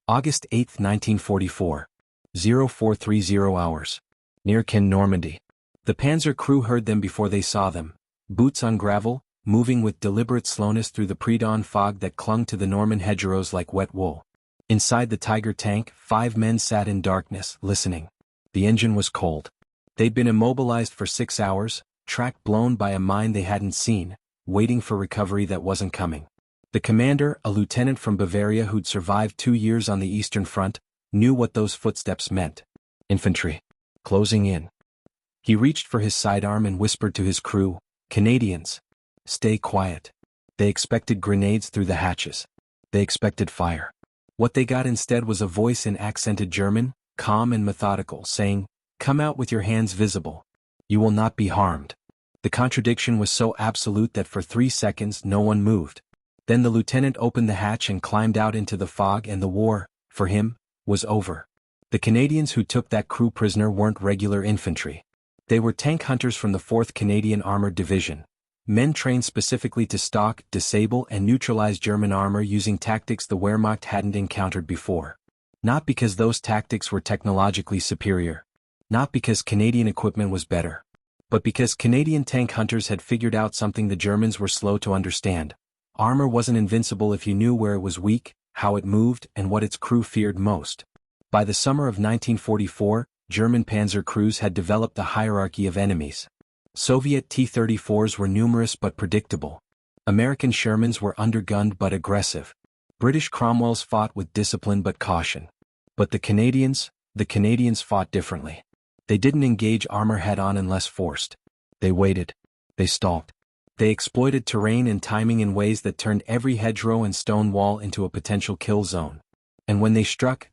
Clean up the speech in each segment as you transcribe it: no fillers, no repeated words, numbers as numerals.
August 8, 1944. 0430 hours. Near Caen, Normandy. The Panzer crew heard them before they saw them, boots on gravel, moving with deliberate slowness through the pre-dawn fog that clung to the Norman hedgerows like wet wool. Inside the Tiger tank, 5 men sat in darkness, listening. The engine was cold. They'd been immobilized for 6 hours, track blown by a mine they hadn't seen, waiting for recovery that wasn't coming. The commander, a lieutenant from Bavaria who'd survived 2 years on the Eastern Front, knew what those footsteps meant. Infantry. Closing in. He reached for his sidearm and whispered to his crew, "Canadians. Stay quiet." They expected grenades through the hatches. They expected fire. What they got instead was a voice in accented German, calm and methodical, saying, "Come out with your hands visible. You will not be harmed." The contradiction was so absolute that for 3 seconds no one moved. Then the lieutenant opened the hatch and climbed out into the fog, and the war, for him, was over. The Canadians who took that crew prisoner weren't regular infantry. They were tank hunters from the 4th Canadian Armored Division, men trained specifically to stalk, disable and neutralize German armor using tactics the Wehrmacht hadn't encountered before. Not because those tactics were technologically superior. Not because Canadian equipment was better. But because Canadian tank hunters had figured out something the Germans were slow to understand. Armor wasn't invincible if you knew where it was weak, how it moved, and what its crew feared most. By the summer of 1944, German Panzer crews had developed a hierarchy of enemies. Soviet T-34s were numerous but predictable. American Shermans were undergunned but aggressive. British Cromwells fought with discipline but caution. But the Canadians fought differently. They didn't engage armor head-on unless forced. They waited. They stalked. They exploited terrain and timing in ways that turned every hedgerow and stone wall into a potential kill zone. And when they struck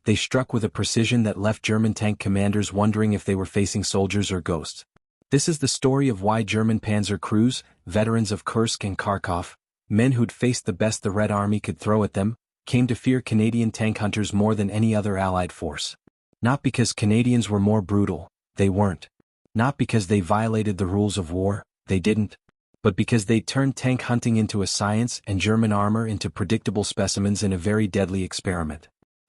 with a precision that left German tank commanders wondering if they were facing soldiers or ghosts. This is the story of why German Panzer crews, veterans of Kursk and Kharkov, men who'd faced the best the Red Army could throw at them, came to fear Canadian tank hunters more than any other Allied force. Not because Canadians were more brutal, they weren't. Not because they violated the rules of war, they didn't. But because they turned tank hunting into a science and German armor into predictable specimens in a very deadly experiment.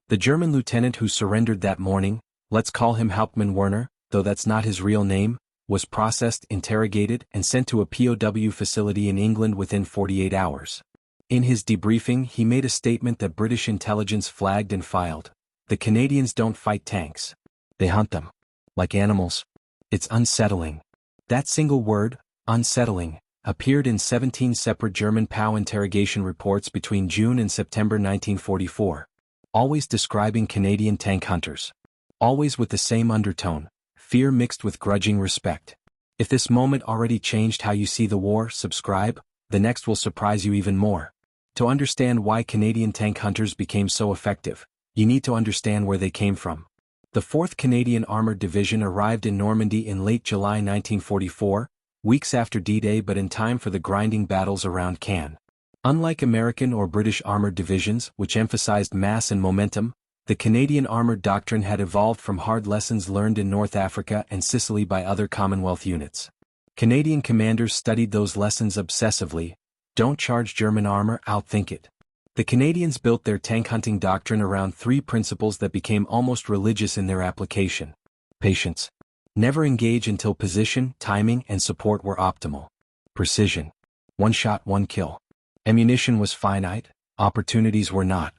The German lieutenant who surrendered that morning, let's call him Hauptmann Werner, though that's not his real name, was processed, interrogated, and sent to a POW facility in England within 48 hours. In his debriefing, he made a statement that British intelligence flagged and filed. The Canadians don't fight tanks. They hunt them. Like animals. It's unsettling. That single word, unsettling, appeared in 17 separate German POW interrogation reports between June and September 1944. Always describing Canadian tank hunters. Always with the same undertone, fear mixed with grudging respect. If this moment already changed how you see the war, subscribe, the next will surprise you even more. To understand why Canadian tank hunters became so effective, you need to understand where they came from. The 4th Canadian Armored Division arrived in Normandy in late July 1944, weeks after D-Day but in time for the grinding battles around Caen. Unlike American or British armored divisions, which emphasized mass and momentum, the Canadian armored doctrine had evolved from hard lessons learned in North Africa and Sicily by other Commonwealth units. Canadian commanders studied those lessons obsessively. Don't charge German armor, outthink it. The Canadians built their tank hunting doctrine around 3 principles that became almost religious in their application. Patience. Never engage until position, timing, and support were optimal. Precision. One shot, one kill. Ammunition was finite, opportunities were not.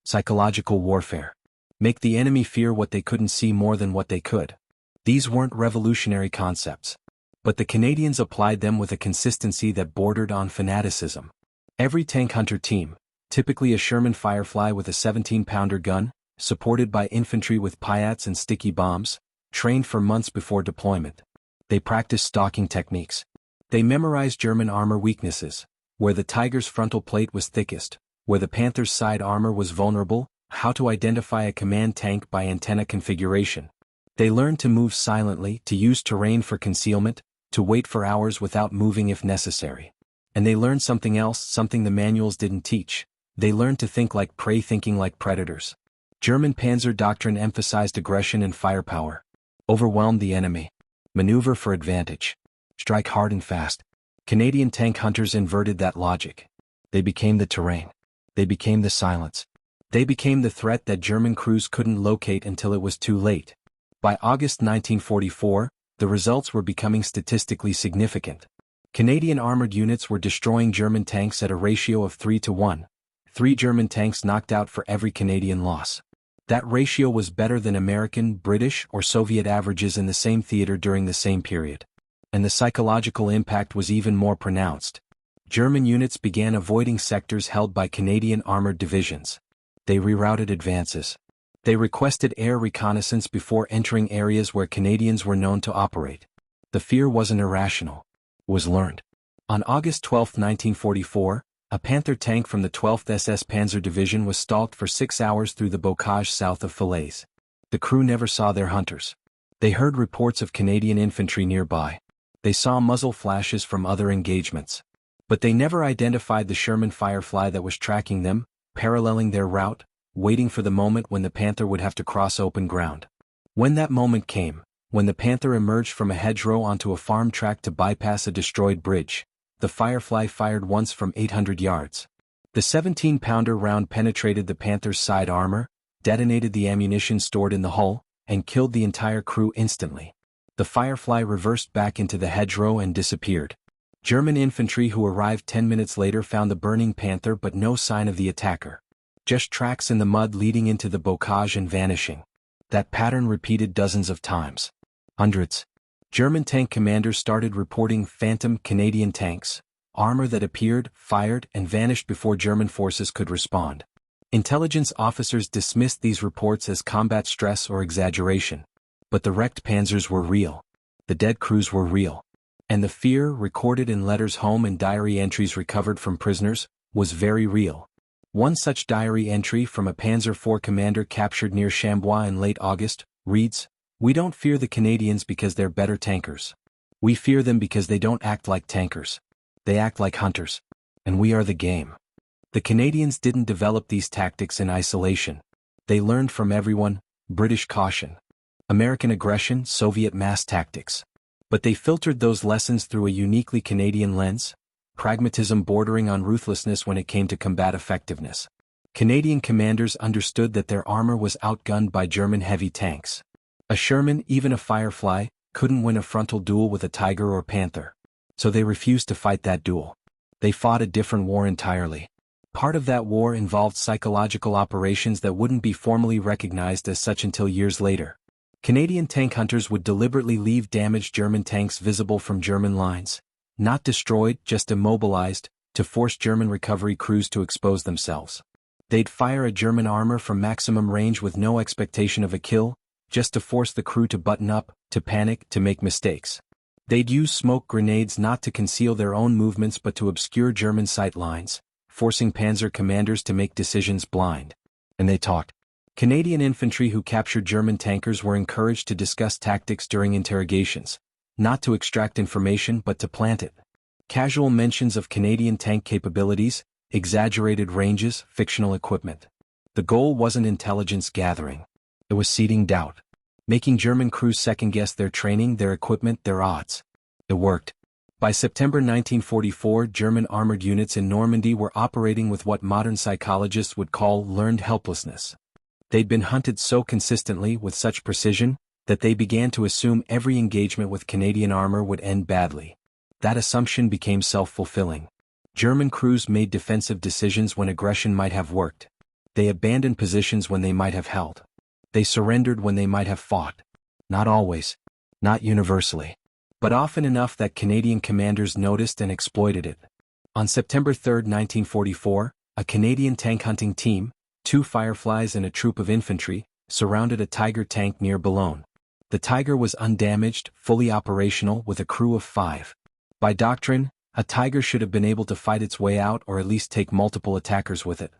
Psychological warfare. Make the enemy fear what they couldn't see more than what they could. These weren't revolutionary concepts. But the Canadians applied them with a consistency that bordered on fanaticism. Every tank hunter team, typically a Sherman Firefly with a 17-pounder gun, supported by infantry with Piats and sticky bombs, trained for months before deployment. They practiced stalking techniques. They memorized German armor weaknesses. Where the Tiger's frontal plate was thickest, where the Panther's side armor was vulnerable, how to identify a command tank by antenna configuration. They learned to move silently, to use terrain for concealment, to wait for hours without moving if necessary. And they learned something else, something the manuals didn't teach. They learned to think like prey, thinking like predators. German Panzer doctrine emphasized aggression and firepower. Overwhelm the enemy. Maneuver for advantage. Strike hard and fast. Canadian tank hunters inverted that logic. They became the terrain. They became the silence. They became the threat that German crews couldn't locate until it was too late. By August 1944, the results were becoming statistically significant. Canadian armored units were destroying German tanks at a ratio of 3 to 1. 3 German tanks knocked out for every Canadian loss. That ratio was better than American, British, or Soviet averages in the same theater during the same period. And the psychological impact was even more pronounced. German units began avoiding sectors held by Canadian armored divisions. They rerouted advances. They requested air reconnaissance before entering areas where Canadians were known to operate. The fear wasn't irrational. It was learned. On August 12, 1944, a Panther tank from the 12th SS Panzer Division was stalked for 6 hours through the bocage south of Falaise. The crew never saw their hunters. They heard reports of Canadian infantry nearby. They saw muzzle flashes from other engagements. But they never identified the Sherman Firefly that was tracking them, paralleling their route, waiting for the moment when the Panther would have to cross open ground. When that moment came, when the Panther emerged from a hedgerow onto a farm track to bypass a destroyed bridge, the Firefly fired once from 800 yards. The 17-pounder round penetrated the Panther's side armor, detonated the ammunition stored in the hull, and killed the entire crew instantly. The Firefly reversed back into the hedgerow and disappeared. German infantry who arrived 10 minutes later found the burning Panther but no sign of the attacker. Just tracks in the mud leading into the bocage and vanishing. That pattern repeated dozens of times. Hundreds. German tank commanders started reporting phantom Canadian tanks, armor that appeared, fired, and vanished before German forces could respond. Intelligence officers dismissed these reports as combat stress or exaggeration. But the wrecked panzers were real. The dead crews were real. And the fear, recorded in letters home and diary entries recovered from prisoners, was very real. One such diary entry from a Panzer IV commander captured near Chambois in late August reads, "We don't fear the Canadians because they're better tankers. We fear them because they don't act like tankers. They act like hunters. And we are the game." The Canadians didn't develop these tactics in isolation. They learned from everyone: British caution, American aggression, Soviet mass tactics. But they filtered those lessons through a uniquely Canadian lens, pragmatism bordering on ruthlessness when it came to combat effectiveness. Canadian commanders understood that their armor was outgunned by German heavy tanks. A Sherman, even a Firefly, couldn't win a frontal duel with a Tiger or Panther. So they refused to fight that duel. They fought a different war entirely. Part of that war involved psychological operations that wouldn't be formally recognized as such until years later. Canadian tank hunters would deliberately leave damaged German tanks visible from German lines, not destroyed, just immobilized, to force German recovery crews to expose themselves. They'd fire a German armor from maximum range with no expectation of a kill, just to force the crew to button up, to panic, to make mistakes. They'd use smoke grenades not to conceal their own movements but to obscure German sight lines, forcing Panzer commanders to make decisions blind. And they talked. Canadian infantry who captured German tankers were encouraged to discuss tactics during interrogations, not to extract information but to plant it. Casual mentions of Canadian tank capabilities, exaggerated ranges, fictional equipment. The goal wasn't intelligence gathering. It was seeding doubt, making German crews second-guess their training, their equipment, their odds. It worked. By September 1944, German armored units in Normandy were operating with what modern psychologists would call learned helplessness. They'd been hunted so consistently, with such precision, that they began to assume every engagement with Canadian armor would end badly. That assumption became self-fulfilling. German crews made defensive decisions when aggression might have worked. They abandoned positions when they might have held. They surrendered when they might have fought. Not always. Not universally. But often enough that Canadian commanders noticed and exploited it. On September 3, 1944, a Canadian tank hunting team, 2 Fireflies and a troop of infantry, surrounded a Tiger tank near Boulogne. The Tiger was undamaged, fully operational, with a crew of 5. By doctrine, a Tiger should have been able to fight its way out or at least take multiple attackers with it.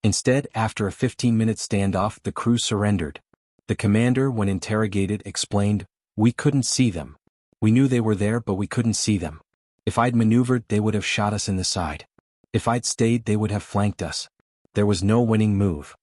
Instead, after a 15-minute standoff, the crew surrendered. The commander, when interrogated, explained, "We couldn't see them. We knew they were there but we couldn't see them. If I'd maneuvered, they would have shot us in the side. If I'd stayed, they would have flanked us. There was no winning move."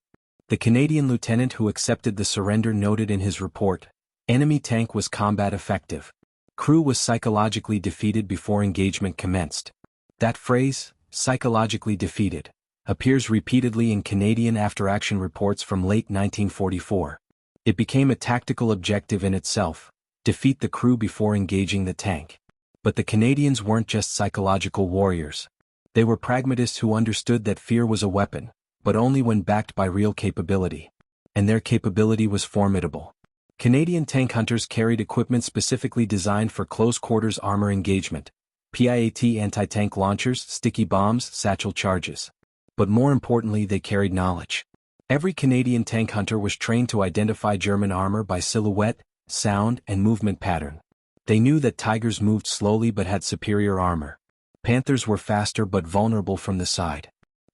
The Canadian lieutenant who accepted the surrender noted in his report, "Enemy tank was combat effective. Crew was psychologically defeated before engagement commenced." That phrase, psychologically defeated, appears repeatedly in Canadian after-action reports from late 1944. It became a tactical objective in itself: defeat the crew before engaging the tank. But the Canadians weren't just psychological warriors. They were pragmatists who understood that fear was a weapon, but only when backed by real capability. And their capability was formidable. Canadian tank hunters carried equipment specifically designed for close-quarters armor engagement: PIAT anti-tank launchers, sticky bombs, satchel charges. But more importantly, they carried knowledge. Every Canadian tank hunter was trained to identify German armor by silhouette, sound, and movement pattern. They knew that Tigers moved slowly but had superior armor. Panthers were faster but vulnerable from the side.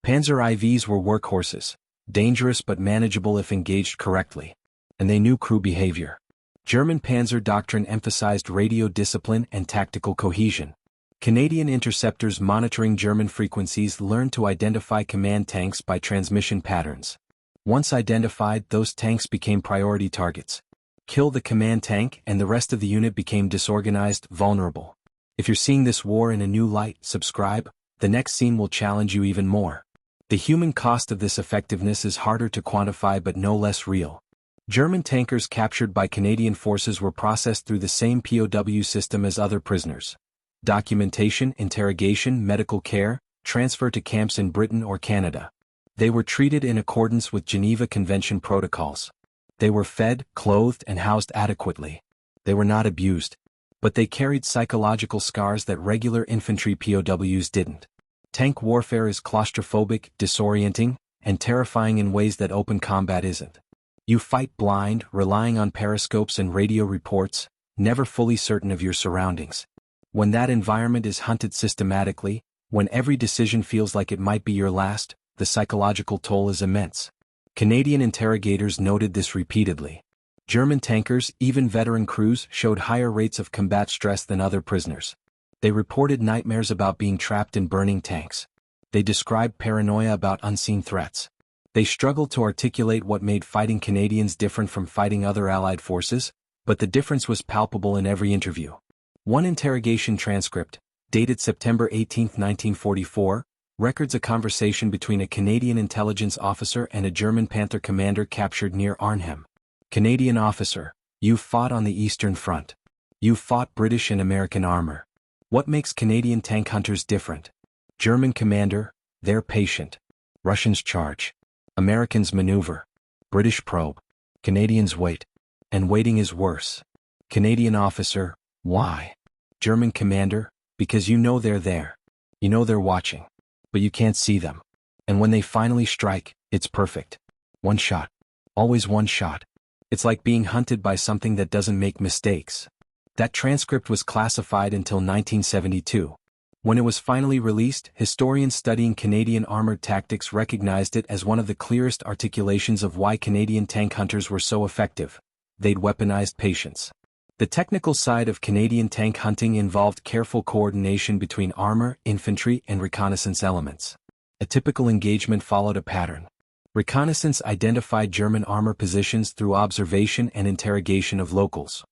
Panzer IVs were workhorses, dangerous but manageable if engaged correctly. And they knew crew behavior. German Panzer doctrine emphasized radio discipline and tactical cohesion. Canadian interceptors monitoring German frequencies learned to identify command tanks by transmission patterns. Once identified, those tanks became priority targets. Kill the command tank and the rest of the unit became disorganized, vulnerable. If you're seeing this war in a new light, subscribe. The next scene will challenge you even more. The human cost of this effectiveness is harder to quantify but no less real. German tankers captured by Canadian forces were processed through the same POW system as other prisoners. Documentation, interrogation, medical care, transfer to camps in Britain or Canada. They were treated in accordance with Geneva Convention protocols. They were fed, clothed, and housed adequately. They were not abused. But they carried psychological scars that regular infantry POWs didn't. Tank warfare is claustrophobic, disorienting, and terrifying in ways that open combat isn't. You fight blind, relying on periscopes and radio reports, never fully certain of your surroundings. When that environment is hunted systematically, when every decision feels like it might be your last, the psychological toll is immense. Canadian interrogators noted this repeatedly. German tankers, even veteran crews, showed higher rates of combat stress than other prisoners. They reported nightmares about being trapped in burning tanks. They described paranoia about unseen threats. They struggled to articulate what made fighting Canadians different from fighting other Allied forces, but the difference was palpable in every interview. One interrogation transcript, dated September 18, 1944, records a conversation between a Canadian intelligence officer and a German Panther commander captured near Arnhem. Canadian officer: "You've fought on the Eastern Front. You've fought British and American armor. What makes Canadian tank hunters different?" German commander: "They're patient. Russians charge. Americans maneuver. British probe. Canadians wait. And waiting is worse." Canadian officer: "Why?" German commander: "Because you know they're there. You know they're watching. But you can't see them. And when they finally strike, it's perfect. One shot. Always one shot. It's like being hunted by something that doesn't make mistakes." That transcript was classified until 1972. When it was finally released, historians studying Canadian armored tactics recognized it as one of the clearest articulations of why Canadian tank hunters were so effective. They'd weaponized patience. The technical side of Canadian tank hunting involved careful coordination between armor, infantry, and reconnaissance elements. A typical engagement followed a pattern. Reconnaissance identified German armor positions through observation and interrogation of locals.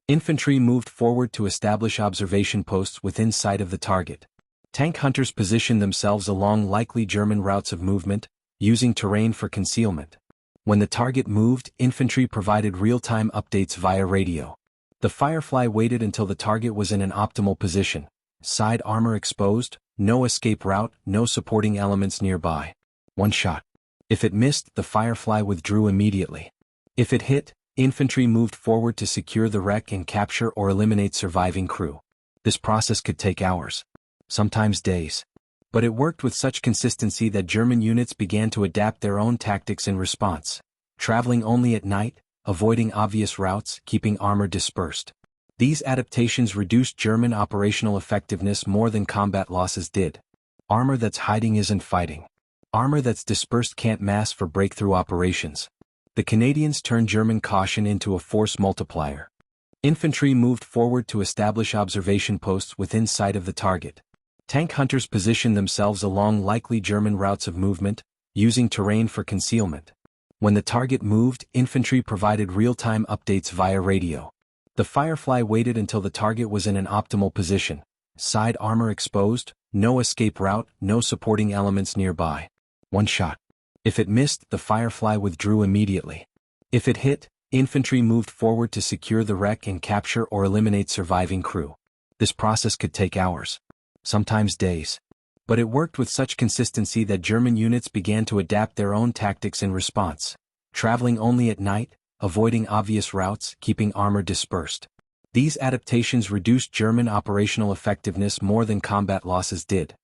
Infantry moved forward to establish observation posts within sight of the target. Tank hunters positioned themselves along likely German routes of movement, using terrain for concealment. When the target moved, infantry provided real-time updates via radio. The Firefly waited until the target was in an optimal position. Side armor exposed, no escape route, no supporting elements nearby. One shot. If it missed, the Firefly withdrew immediately. If it hit, infantry moved forward to secure the wreck and capture or eliminate surviving crew. This process could take hours, sometimes days. But it worked with such consistency that German units began to adapt their own tactics in response. Traveling only at night, avoiding obvious routes, keeping armor dispersed. These adaptations reduced German operational effectiveness more than combat losses did. Armor that's hiding isn't fighting. Armor that's dispersed can't mass for breakthrough operations. The Canadians turned German caution into a force multiplier. Infantry moved forward to establish observation posts within sight of the target. Tank hunters positioned themselves along likely German routes of movement, using terrain for concealment. When the target moved, infantry provided real-time updates via radio. The Firefly waited until the target was in an optimal position. Side armor exposed, no escape route, no supporting elements nearby. One shot. If it missed, the Firefly withdrew immediately. If it hit, infantry moved forward to secure the wreck and capture or eliminate surviving crew. This process could take hours, sometimes days. But it worked with such consistency that German units began to adapt their own tactics in response, traveling only at night, avoiding obvious routes, keeping armor dispersed. These adaptations reduced German operational effectiveness more than combat losses did.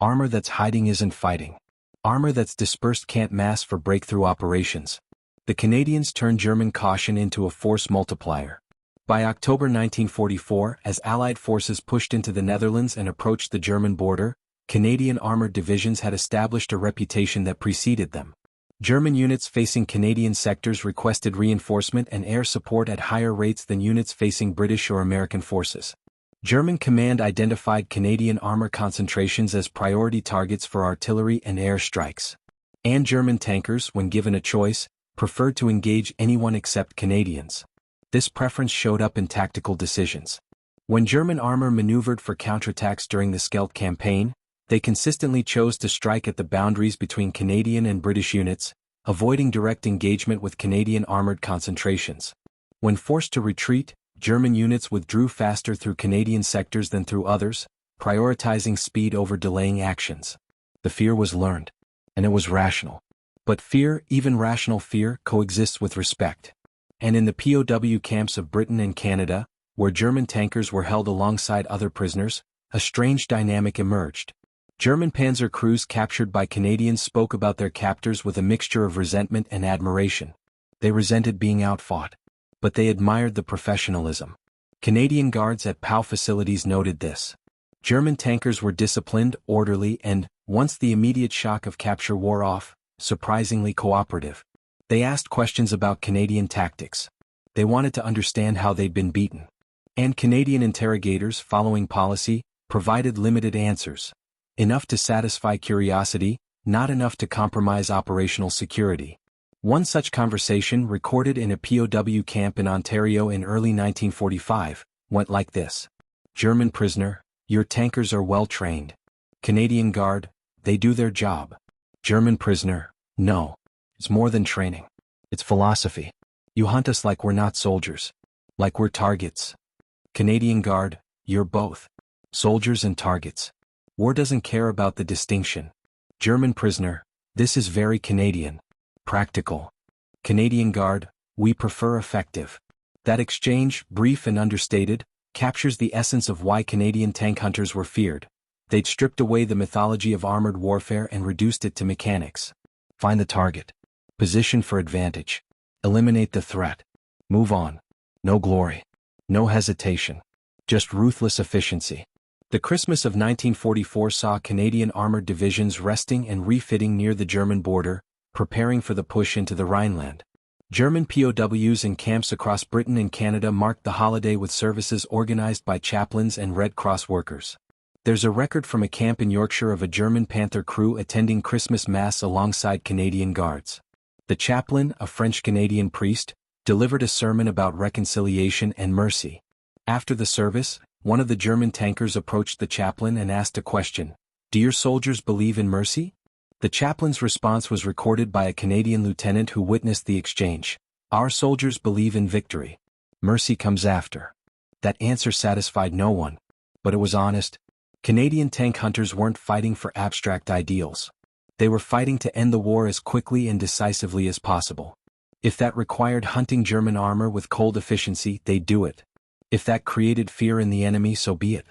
Armor that's hiding isn't fighting. Armor that's dispersed can't mass for breakthrough operations. The Canadians turned German caution into a force multiplier. By October 1944, as Allied forces pushed into the Netherlands and approached the German border, Canadian armored divisions had established a reputation that preceded them. German units facing Canadian sectors requested reinforcement and air support at higher rates than units facing British or American forces. German command identified Canadian armor concentrations as priority targets for artillery and air strikes. And German tankers, when given a choice, preferred to engage anyone except Canadians. This preference showed up in tactical decisions. When German armor maneuvered for counterattacks during the Scheldt campaign, they consistently chose to strike at the boundaries between Canadian and British units, avoiding direct engagement with Canadian armored concentrations. When forced to retreat, German units withdrew faster through Canadian sectors than through others, prioritizing speed over delaying actions. The fear was learned, and it was rational. But fear, even rational fear, coexists with respect. And in the POW camps of Britain and Canada, where German tankers were held alongside other prisoners, a strange dynamic emerged. German Panzer crews captured by Canadians spoke about their captors with a mixture of resentment and admiration. They resented being outfought, but they admired the professionalism. Canadian guards at POW facilities noted this. German tankers were disciplined, orderly, and, once the immediate shock of capture wore off, surprisingly cooperative. They asked questions about Canadian tactics. They wanted to understand how they'd been beaten. And Canadian interrogators, following policy, provided limited answers. Enough to satisfy curiosity, not enough to compromise operational security. One such conversation, recorded in a POW camp in Ontario in early 1945, went like this. German prisoner, your tankers are well trained. Canadian guard, they do their job. German prisoner, no. It's more than training. It's philosophy. You hunt us like we're not soldiers. Like we're targets. Canadian guard, you're both. Soldiers and targets. War doesn't care about the distinction. German prisoner, this is very Canadian. Practical. Canadian guard, we prefer effective. That exchange, brief and understated, captures the essence of why Canadian tank hunters were feared. They'd stripped away the mythology of armored warfare and reduced it to mechanics. Find the target. Position for advantage. Eliminate the threat. Move on. No glory. No hesitation. Just ruthless efficiency. The Christmas of 1944 saw Canadian armored divisions resting and refitting near the German border, preparing for the push into the Rhineland. German POWs in camps across Britain and Canada marked the holiday with services organized by chaplains and Red Cross workers. There's a record from a camp in Yorkshire of a German Panther crew attending Christmas Mass alongside Canadian guards. The chaplain, a French-Canadian priest, delivered a sermon about reconciliation and mercy. After the service, one of the German tankers approached the chaplain and asked a question. Do your soldiers believe in mercy? The chaplain's response was recorded by a Canadian lieutenant who witnessed the exchange. Our soldiers believe in victory. Mercy comes after. That answer satisfied no one. But it was honest. Canadian tank hunters weren't fighting for abstract ideals. They were fighting to end the war as quickly and decisively as possible. If that required hunting German armor with cold efficiency, they'd do it. If that created fear in the enemy, so be it.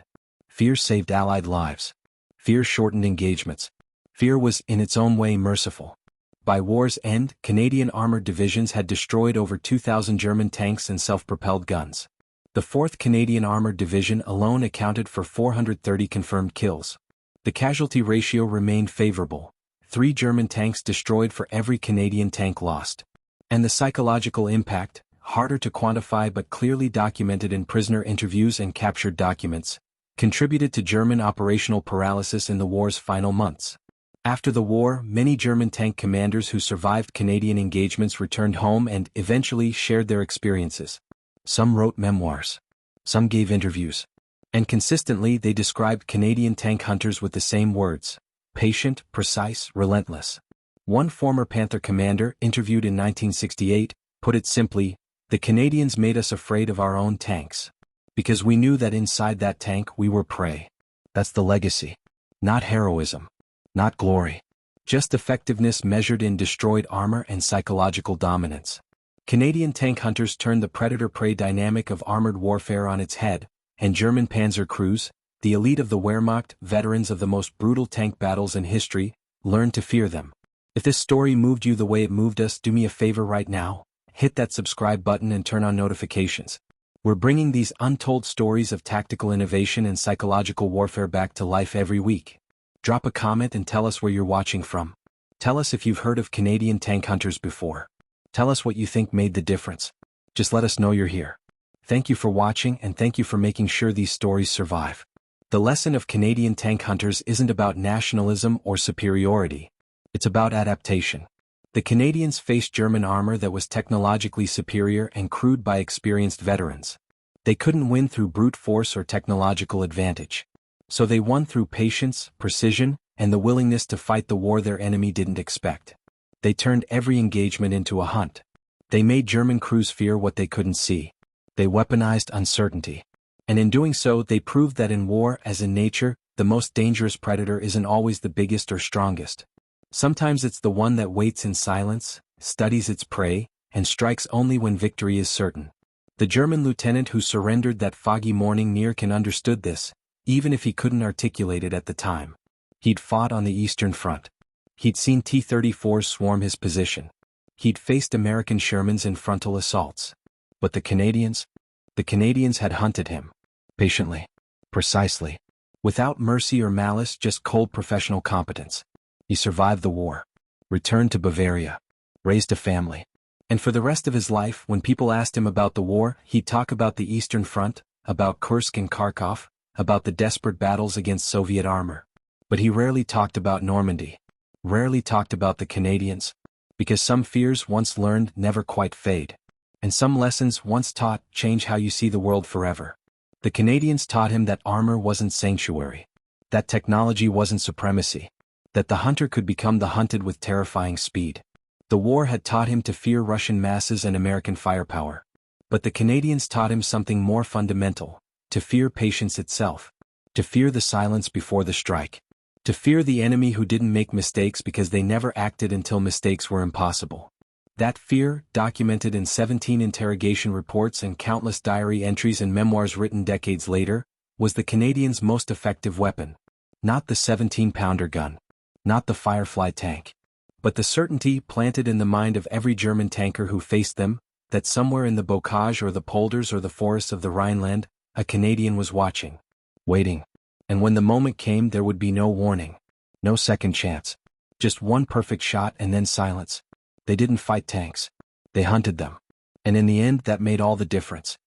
Fear saved Allied lives. Fear shortened engagements. Fear was, in its own way, merciful. By war's end, Canadian armored divisions had destroyed over 2,000 German tanks and self-propelled guns. The 4th Canadian Armored Division alone accounted for 430 confirmed kills. The casualty ratio remained favorable. 3 German tanks destroyed for every Canadian tank lost. And the psychological impact, harder to quantify but clearly documented in prisoner interviews and captured documents, contributed to German operational paralysis in the war's final months. After the war, many German tank commanders who survived Canadian engagements returned home and, eventually, shared their experiences. Some wrote memoirs. Some gave interviews. And consistently they described Canadian tank hunters with the same words. Patient, precise, relentless. One former Panther commander, interviewed in 1968, put it simply, "The Canadians made us afraid of our own tanks. Because we knew that inside that tank we were prey." That's the legacy. Not heroism. Not glory. Just effectiveness measured in destroyed armor and psychological dominance. Canadian tank hunters turned the predator-prey dynamic of armored warfare on its head, and German Panzer crews, the elite of the Wehrmacht, veterans of the most brutal tank battles in history, learned to fear them. If this story moved you the way it moved us, do me a favor right now, hit that subscribe button and turn on notifications. We're bringing these untold stories of tactical innovation and psychological warfare back to life every week. Drop a comment and tell us where you're watching from. Tell us if you've heard of Canadian tank hunters before. Tell us what you think made the difference. Just let us know you're here. Thank you for watching, and thank you for making sure these stories survive. The lesson of Canadian tank hunters isn't about nationalism or superiority. It's about adaptation. The Canadians faced German armor that was technologically superior and crewed by experienced veterans. They couldn't win through brute force or technological advantage. So they won through patience, precision, and the willingness to fight the war their enemy didn't expect. They turned every engagement into a hunt. They made German crews fear what they couldn't see. They weaponized uncertainty. And in doing so, they proved that in war, as in nature, the most dangerous predator isn't always the biggest or strongest. Sometimes it's the one that waits in silence, studies its prey, and strikes only when victory is certain. The German lieutenant who surrendered that foggy morning near Cannes understood this, even if he couldn't articulate it at the time. He'd fought on the Eastern Front. He'd seen T-34s swarm his position. He'd faced American Shermans in frontal assaults. But the Canadians had hunted him. Patiently. Precisely. Without mercy or malice, just cold professional competence. He survived the war. Returned to Bavaria. Raised a family. And for the rest of his life, when people asked him about the war, he'd talk about the Eastern Front, about Kursk and Kharkov, about the desperate battles against Soviet armor. But he rarely talked about Normandy. Rarely talked about the Canadians. Because some fears once learned never quite fade. And some lessons once taught change how you see the world forever. The Canadians taught him that armor wasn't sanctuary. That technology wasn't supremacy. That the hunter could become the hunted with terrifying speed. The war had taught him to fear Russian masses and American firepower. But the Canadians taught him something more fundamental, to fear patience itself. To fear the silence before the strike. To fear the enemy who didn't make mistakes because they never acted until mistakes were impossible. That fear, documented in 17 interrogation reports and countless diary entries and memoirs written decades later, was the Canadians' most effective weapon. Not the 17-pounder gun. Not the Firefly tank. But the certainty planted in the mind of every German tanker who faced them, that somewhere in the bocage or the polders or the forests of the Rhineland, a Canadian was watching. Waiting. And when the moment came, there would be no warning. No second chance. Just one perfect shot and then silence. They didn't fight tanks. They hunted them. And in the end, that made all the difference.